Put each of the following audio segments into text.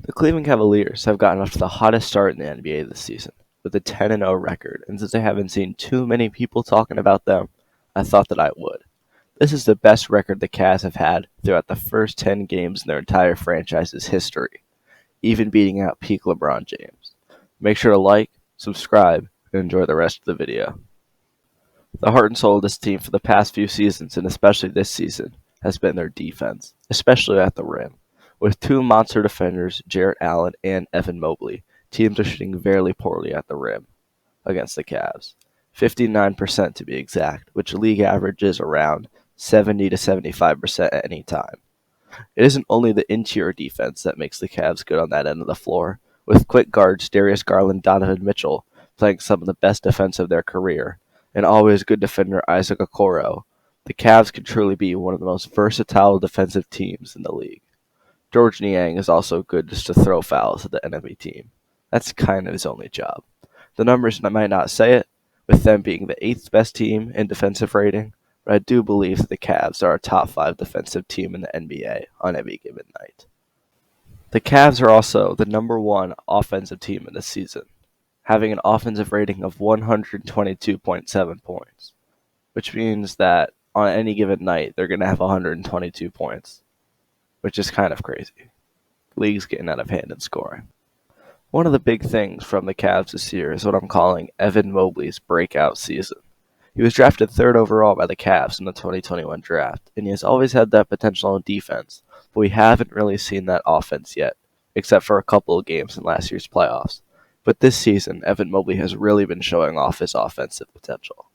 The Cleveland Cavaliers have gotten off to the hottest start in the NBA this season, with a 10-0 record, and since I haven't seen too many people talking about them, I thought that I would. This is the best record the Cavs have had throughout the first 10 games in their entire franchise's history, even beating out peak LeBron James. Make sure to like, subscribe, and enjoy the rest of the video. The heart and soul of this team for the past few seasons, and especially this season, has been their defense, especially at the rim. With two monster defenders, Jarrett Allen and Evan Mobley, teams are shooting very poorly at the rim against the Cavs. 59% to be exact, which league averages around 70 to 75% at any time. It isn't only the interior defense that makes the Cavs good on that end of the floor, with quick guards Darius Garland, Donovan Mitchell playing some of the best defense of their career, and always good defender Isaac Okoro. The Cavs can truly be one of the most versatile defensive teams in the league. George Niang is also good just to throw fouls at the enemy team. That's kind of his only job. The numbers might not say it, with them being the 8th best team in defensive rating, but I do believe that the Cavs are a top 5 defensive team in the NBA on any given night. The Cavs are also the number 1 offensive team in the season, having an offensive rating of 122.7 points, which means that on any given night they're going to have 122 points, which is kind of crazy. The league's getting out of hand in scoring. One of the big things from the Cavs this year is what I'm calling Evan Mobley's breakout season. He was drafted 3rd overall by the Cavs in the 2021 draft, and he has always had that potential on defense, but we haven't really seen that offense yet, except for a couple of games in last year's playoffs. But this season, Evan Mobley has really been showing off his offensive potential.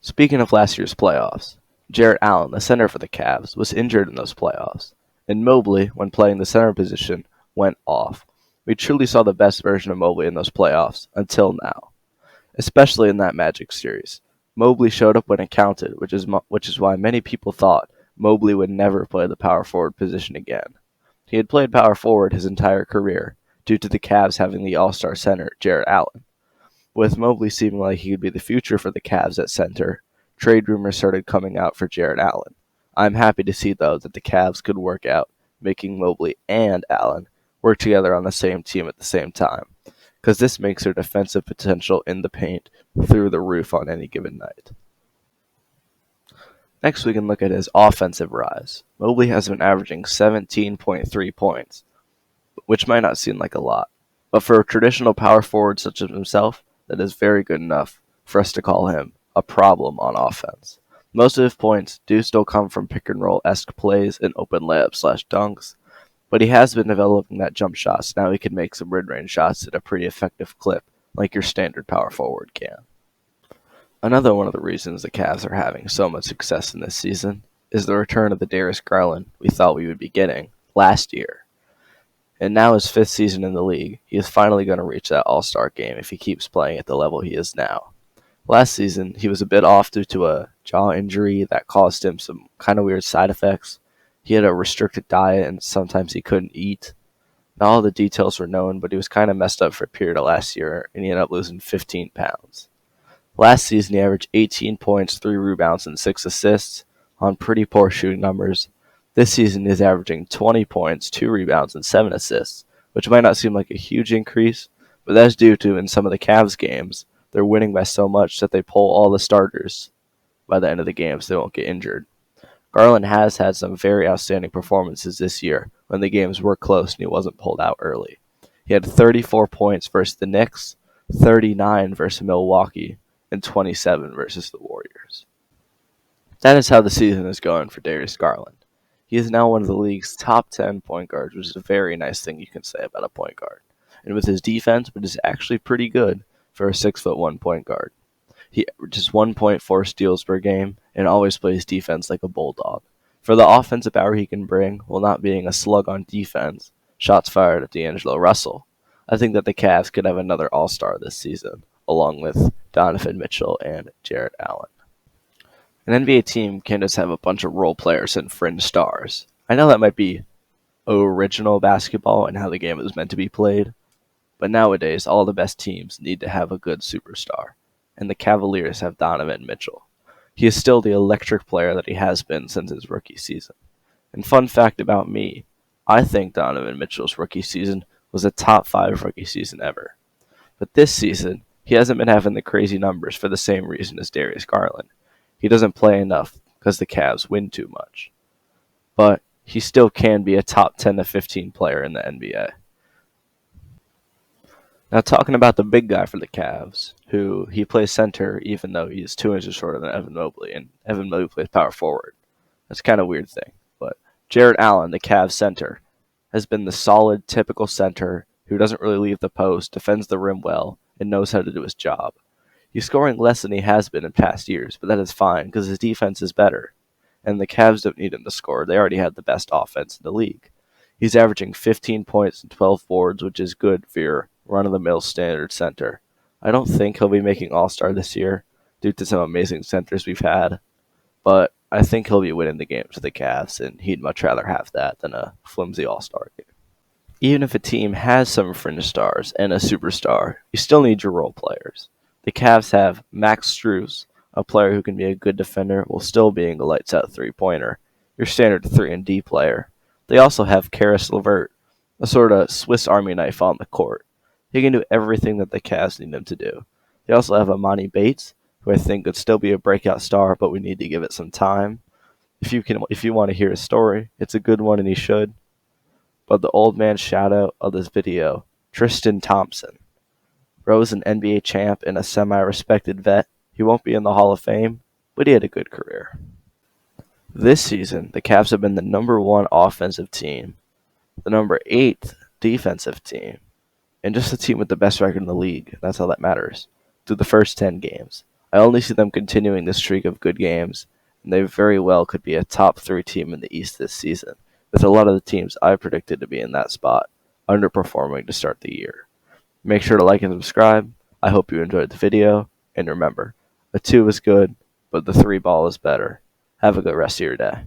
Speaking of last year's playoffs, Jarrett Allen, the center for the Cavs, was injured in those playoffs, and Mobley, when playing the center position, went off. We truly saw the best version of Mobley in those playoffs, until now. Especially in that Magic series. Mobley showed up when it counted, which is why many people thought Mobley would never play the power forward position again. He had played power forward his entire career, due to the Cavs having the all-star center, Jarrett Allen. With Mobley seeming like he could be the future for the Cavs at center, trade rumors started coming out for Jarrett Allen. I'm happy to see, though, that the Cavs could work out, making Mobley and Allen work together on the same team at the same time, because this makes their defensive potential in the paint through the roof on any given night. Next, we can look at his offensive rise. Mobley has been averaging 17.3 points, which might not seem like a lot, but for a traditional power forward such as himself, that is very good enough for us to call him a problem on offense. Most of his points do still come from pick-and-roll-esque plays and open layups/dunks, but he has been developing that jump shot, so now he can make some mid-range shots at a pretty effective clip, like your standard power forward can. Another one of the reasons the Cavs are having so much success in this season is the return of the Darius Garland we thought we would be getting last year. And now his 5th season in the league, he is finally going to reach that all-star game if he keeps playing at the level he is now. Last season, he was a bit off due to a jaw injury that caused him some kind of weird side effects. He had a restricted diet, and sometimes he couldn't eat. Not all the details were known, but he was kind of messed up for a period of last year, and he ended up losing 15 pounds. Last season, he averaged 18 points, 3 rebounds, and 6 assists on pretty poor shooting numbers. This season, he's averaging 20 points, 2 rebounds, and 7 assists, which might not seem like a huge increase, but that's due to, in some of the Cavs games, they're winning by so much that they pull all the starters by the end of the game so they won't get injured. Garland has had some very outstanding performances this year when the games were close and he wasn't pulled out early. He had 34 points versus the Knicks, 39 versus Milwaukee, and 27 versus the Warriors. That is how the season is going for Darius Garland. He is now one of the league's top 10 point guards, which is a very nice thing you can say about a point guard. And with his defense, which is actually pretty good for a 6'1" point guard. He averages 1.4 steals per game and always plays defense like a bulldog. For the offensive power he can bring, while not being a slug on defense, shots fired at D'Angelo Russell, I think that the Cavs could have another all-star this season, along with Donovan Mitchell and Jarrett Allen. An NBA team can't just have a bunch of role players and fringe stars. I know that might be original basketball and how the game is meant to be played, but nowadays all the best teams need to have a good superstar, and the Cavaliers have Donovan Mitchell. He is still the electric player that he has been since his rookie season. And fun fact about me, I think Donovan Mitchell's rookie season was a top 5 rookie season ever. But this season, he hasn't been having the crazy numbers for the same reason as Darius Garland. He doesn't play enough because the Cavs win too much. But he still can be a top 10 to 15 player in the NBA. Now, talking about the big guy for the Cavs, who he plays center even though he's 2 inches shorter than Evan Mobley, and Evan Mobley plays power forward. That's kind of a weird thing. But Jarrett Allen, the Cavs center, has been the solid, typical center who doesn't really leave the post, defends the rim well, and knows how to do his job. He's scoring less than he has been in past years, but that is fine because his defense is better. And the Cavs don't need him to score. They already had the best offense in the league. He's averaging 15 points and 12 boards, which is good for your run-of-the-mill standard center. I don't think he'll be making All-Star this year due to some amazing centers we've had, but I think he'll be winning the games for the Cavs, and he'd much rather have that than a flimsy All-Star game. Even if a team has some fringe stars and a superstar, you still need your role players. The Cavs have Max Strus, a player who can be a good defender while still being a lights-out three-pointer, your standard 3-and-D player. They also have Karis LeVert, a sort of Swiss Army knife on the court. He can do everything that the Cavs need him to do. They also have Amani Bates, who I think could still be a breakout star, but we need to give it some time. If you want to hear his story, it's a good one and he should. But the old man shout out of this video, Tristan Thompson. Rose an NBA champ and a semi-respected vet. He won't be in the Hall of Fame, but he had a good career. This season, the Cavs have been the number 1 offensive team, the number 8 defensive team, and just the team with the best record in the league. That's all that matters. Through the first 10 games. I only see them continuing this streak of good games, and they very well could be a top 3 team in the East this season, with a lot of the teams I predicted to be in that spot underperforming to start the year. Make sure to like and subscribe. I hope you enjoyed the video, and remember, a 2 is good, but the 3 ball is better. Have a good rest of your day.